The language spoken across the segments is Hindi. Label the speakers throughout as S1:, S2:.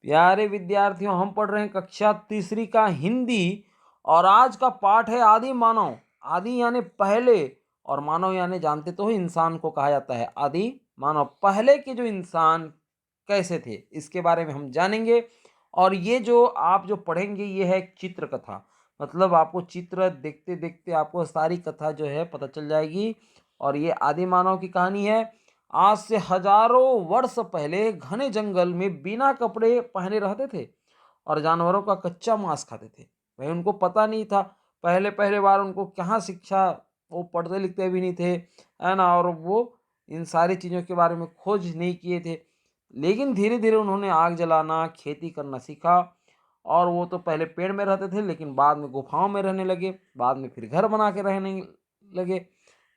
S1: प्यारे विद्यार्थियों, हम पढ़ रहे हैं कक्षा तीसरी का हिंदी और आज का पाठ है आदि मानव। आदि यानी पहले और मानव यानी जानते तो हो इंसान को कहा जाता है आदि मानव। पहले के जो इंसान कैसे थे इसके बारे में हम जानेंगे। और ये जो आप जो पढ़ेंगे ये है एक चित्र कथा, मतलब आपको चित्र देखते देखते आपको सारी कथा जो है पता चल जाएगी। और ये आदि मानव की कहानी है। आज से हजारों वर्ष पहले घने जंगल में बिना कपड़े पहने रहते थे और जानवरों का कच्चा मांस खाते थे। भाई उनको पता नहीं था, पहले पहले बार उनको कहाँ शिक्षा, वो पढ़ते लिखते भी नहीं थे, है ना, और वो इन सारी चीज़ों के बारे में खोज नहीं किए थे। लेकिन धीरे धीरे उन्होंने आग जलाना, खेती करना सीखा। और वो तो पहले पेड़ में रहते थे लेकिन बाद में गुफाओं में रहने लगे, बाद में फिर घर बना के रहने लगे।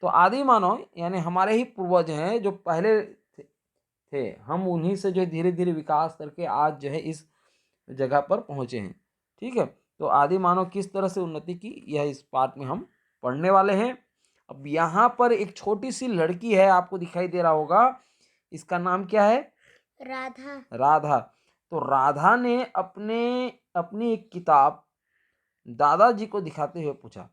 S1: तो आदि मानव यानी हमारे ही पूर्वज हैं जो पहले थे। हम उन्हीं से जो धीरे धीरे विकास करके आज जो है इस जगह पर पहुंचे हैं। ठीक है, तो आदि मानव किस तरह से उन्नति की यह इस पाठ में हम पढ़ने वाले हैं। अब यहाँ पर एक छोटी सी लड़की है, आपको दिखाई दे रहा होगा, इसका नाम क्या है?
S2: राधा।
S1: राधा। तो राधा ने अपनी एक किताब दादाजी को दिखाते हुए पूछा,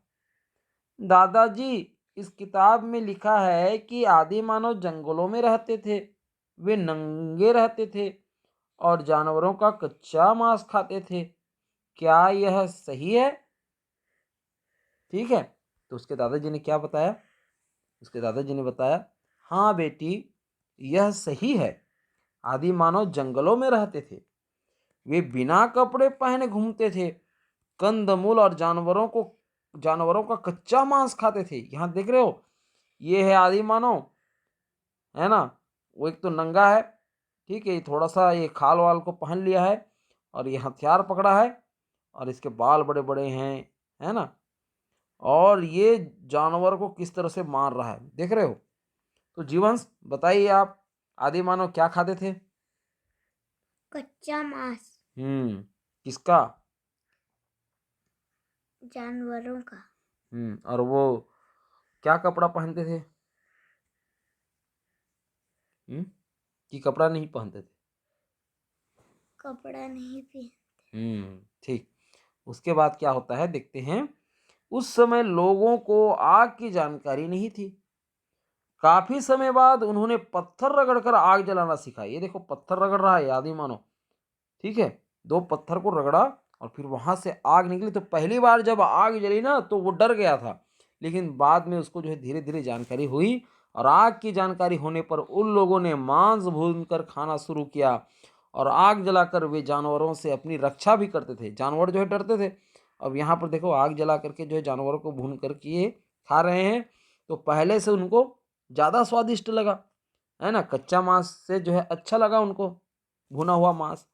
S1: दादाजी इस किताब में लिखा है कि आदि मानव जंगलों में रहते थे, वे नंगे रहते थे और जानवरों का कच्चा मांस खाते थे, क्या यह सही है? ठीक है, तो उसके दादाजी ने क्या बताया? उसके दादाजी ने बताया, हाँ बेटी, यह सही है। आदि मानव जंगलों में रहते थे, वे बिना कपड़े पहने घूमते थे, कंदमूल और जानवरों का कच्चा मांस खाते थे। यहाँ देख रहे हो, ये है आदि मानव, है ना। वो एक तो नंगा है, ठीक है, ये थोड़ा सा ये खाल वाल को पहन लिया है और ये हथियार पकड़ा है और इसके बाल बड़े बड़े हैं, है ना। और ये जानवर को किस तरह से मार रहा है, देख रहे हो। तो जीवंश बताइए आप, आदि मानव क्या खाते थे?
S2: कच्चा मांस।
S1: किसका?
S2: जानवरों का।
S1: और वो क्या कपड़ा पहनते थे? कि कपड़ा नहीं पहनते थे?
S2: कपड़ा नहीं पहनते।
S1: ठीक। उसके बाद क्या होता है देखते हैं। उस समय लोगों को आग की जानकारी नहीं थी। काफी समय बाद उन्होंने पत्थर रगड़कर आग जलाना सीखा। ये देखो पत्थर रगड़ रहा है आदि मानो, ठीक है, दो पत्थर को रगड़ा और फिर वहां से आग निकली। तो पहली बार जब आग जली ना तो वो डर गया था, लेकिन बाद में उसको जो है धीरे धीरे जानकारी हुई और आग की जानकारी होने पर उन लोगों ने मांस भूनकर खाना शुरू किया और आग जलाकर वे जानवरों से अपनी रक्षा भी करते थे। जानवर जो है डरते थे। अब यहाँ पर देखो आग जला करके जो है जानवरों को भून करके ये खा रहे हैं। तो पहले से उनको ज़्यादा स्वादिष्ट लगा, है ना, कच्चा मांस से जो है अच्छा लगा उनको भुना हुआ मांस।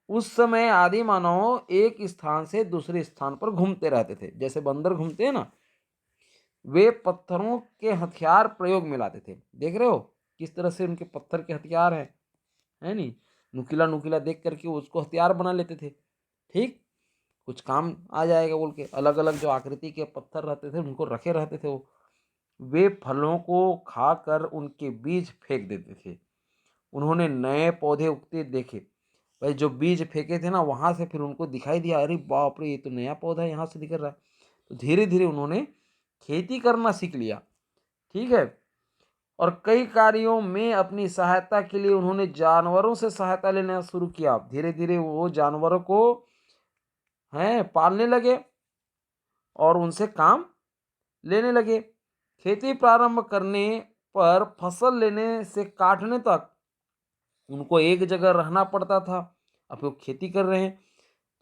S1: उस समय आदि मानव एक स्थान से दूसरे स्थान पर घूमते रहते थे, जैसे बंदर घूमते हैं ना। वे पत्थरों के हथियार प्रयोग में लाते थे, देख रहे हो किस तरह से उनके पत्थर के हथियार हैं, है नहीं, नुकीला नुकीला देख करके उसको हथियार बना लेते थे। ठीक, कुछ काम आ जाएगा बोल के अलग अलग जो आकृति के पत्थर रहते थे उनको रखे रहते थे वो। वे फलों को खाकर उनके बीज फेंक देते थे। उन्होंने नए पौधे उगते देखे। भाई जो बीज फेंके थे ना वहां से फिर उनको दिखाई दिया, अरे बाप रे ये तो नया पौधा यहाँ से दिख रहा है। तो धीरे धीरे उन्होंने खेती करना सीख लिया। ठीक है, और कई कार्यों में अपनी सहायता के लिए उन्होंने जानवरों से सहायता लेना शुरू किया। धीरे धीरे वो जानवरों को हैं पालने लगे और उनसे काम लेने लगे। खेती प्रारंभ करने पर फसल लेने से काटने तक उनको एक जगह रहना पड़ता था। अब वो खेती कर रहे हैं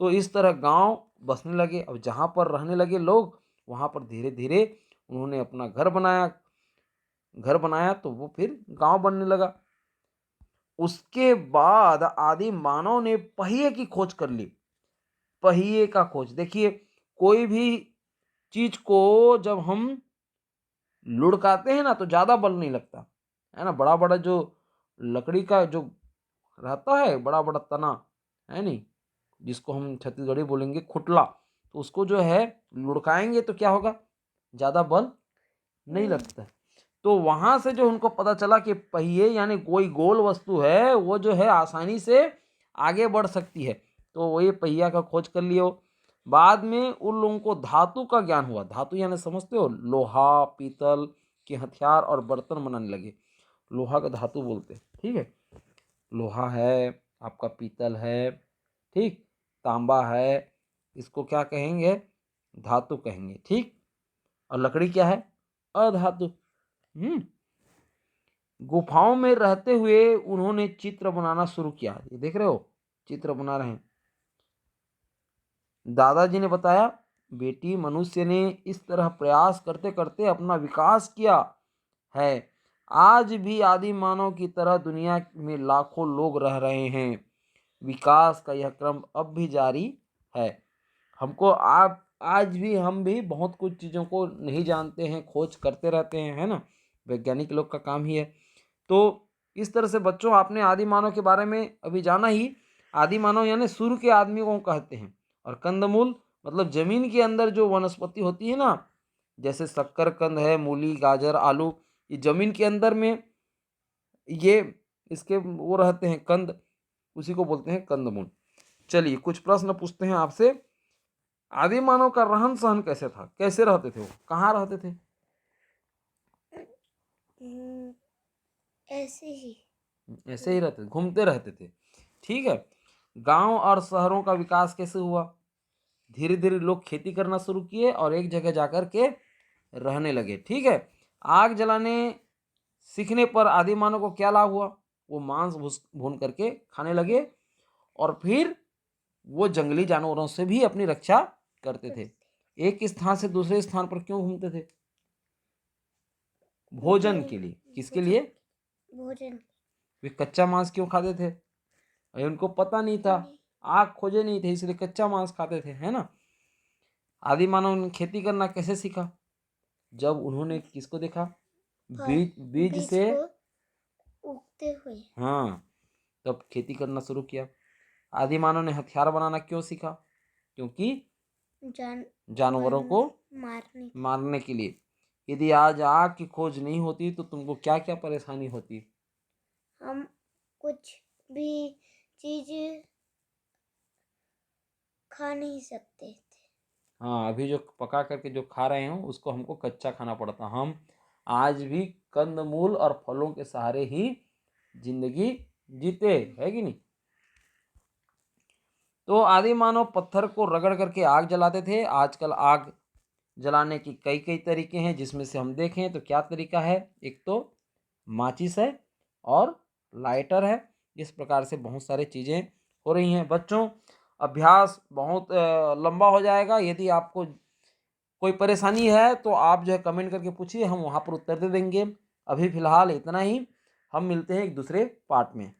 S1: तो इस तरह गांव बसने लगे। अब जहाँ पर रहने लगे लोग वहाँ पर धीरे धीरे उन्होंने अपना घर बनाया तो वो फिर गांव बनने लगा। उसके बाद आदि मानव ने पहिए की खोज कर ली। पहिए का खोज देखिए, कोई भी चीज को जब हम लुढ़काते हैं ना तो ज्यादा बल नहीं लगता, है ना। बड़ा बड़ा जो लकड़ी का जो रहता है, बड़ा बड़ा तना, है नहीं, जिसको हम छत्तीसगढ़ी बोलेंगे खुटला, तो उसको जो है लुढ़काएंगे तो क्या होगा, ज़्यादा बल नहीं लगता है। तो वहाँ से जो उनको पता चला कि पहिए यानी कोई गोल वस्तु है वो जो है आसानी से आगे बढ़ सकती है। तो वही पहिया का खोज कर लियो। बाद में उन लोगों को धातु का ज्ञान हुआ। धातु यानी समझते हो, लोहा पीतल के हथियार और बर्तन बनाने लगे। लोहा का धातु बोलते हैं, ठीक है। लोहा है, आपका पीतल है, ठीक, तांबा है, इसको क्या कहेंगे, धातु कहेंगे, ठीक। और लकड़ी क्या है, अधातु। गुफाओं में रहते हुए उन्होंने चित्र बनाना शुरू किया। ये देख रहे हो, चित्र बना रहे हैं। दादाजी ने बताया, बेटी, मनुष्य ने इस तरह प्रयास करते करते अपना विकास किया है। आज भी आदि मानव की तरह दुनिया में लाखों लोग रह रहे हैं। विकास का यह क्रम अब भी जारी है। हमको आप आज भी, हम भी बहुत कुछ चीज़ों को नहीं जानते हैं, खोज करते रहते हैं, है ना। वैज्ञानिक लोग का काम ही है। तो इस तरह से बच्चों, आपने आदि मानव के बारे में अभी जाना ही। आदि मानव यानी सूर्य के आदमी को कहते हैं। और कंदमूल मतलब जमीन के अंदर जो वनस्पति होती है ना, जैसे शक्करकंद है, मूली, गाजर, आलू, ये जमीन के अंदर में ये इसके वो रहते हैं कंद, उसी को बोलते हैं कंदमूल। चलिए कुछ प्रश्न पूछते हैं आपसे। आदि मानव का रहन सहन कैसे था, कैसे रहते थे वो, कहाँ रहते थे?
S2: ऐसे ही
S1: ऐसे ही रहते, घूमते रहते थे, ठीक है। गांव और शहरों का विकास कैसे हुआ? धीरे धीरे लोग खेती करना शुरू किए और एक जगह जाकर के रहने लगे, ठीक है। आग जलाने सीखने पर आदि मानव को क्या लाभ हुआ? वो मांस भून करके खाने लगे और फिर वो जंगली जानवरों से भी अपनी रक्षा करते थे। एक स्थान से दूसरे स्थान पर क्यों घूमते थे? भोजन के लिए। किसके लिए?
S2: भोजन।
S1: वे कच्चा मांस क्यों खाते थे? अरे उनको पता नहीं था, आग खोजे नहीं थे, इसलिए कच्चा मांस खाते थे, है ना। आदि मानव ने खेती करना कैसे सीखा? जब उन्होंने किसको देखा? बीज से
S2: उगते हुए।
S1: हाँ, तब खेती करना शुरू किया। आदि मानव ने हथियार बनाना क्यों सीखा? क्योंकि जानवरों को मारने के लिए। यदि आज आग की खोज नहीं होती तो तुमको क्या क्या परेशानी होती?
S2: हम कुछ भी चीज खा नहीं सकते थे।
S1: हाँ, अभी जो पका करके जो खा रहे हो उसको हमको कच्चा खाना पड़ता। हम आज भी कंदमूल और फलों के सहारे ही जिंदगी जीते, है कि नहीं। तो आदि मानव पत्थर को रगड़ करके आग जलाते थे। आजकल आग जलाने की कई कई तरीके हैं, जिसमें से हम देखें तो क्या तरीका है। एक तो माचिस है और लाइटर है। इस प्रकार से बहुत सारी चीज़ें हो रही हैं। बच्चों, अभ्यास बहुत लंबा हो जाएगा। यदि आपको कोई परेशानी है तो आप जो है कमेंट करके पूछिए, हम वहाँ पर उत्तर दे देंगे। अभी फ़िलहाल इतना ही। हम मिलते हैं एक दूसरे पार्ट में।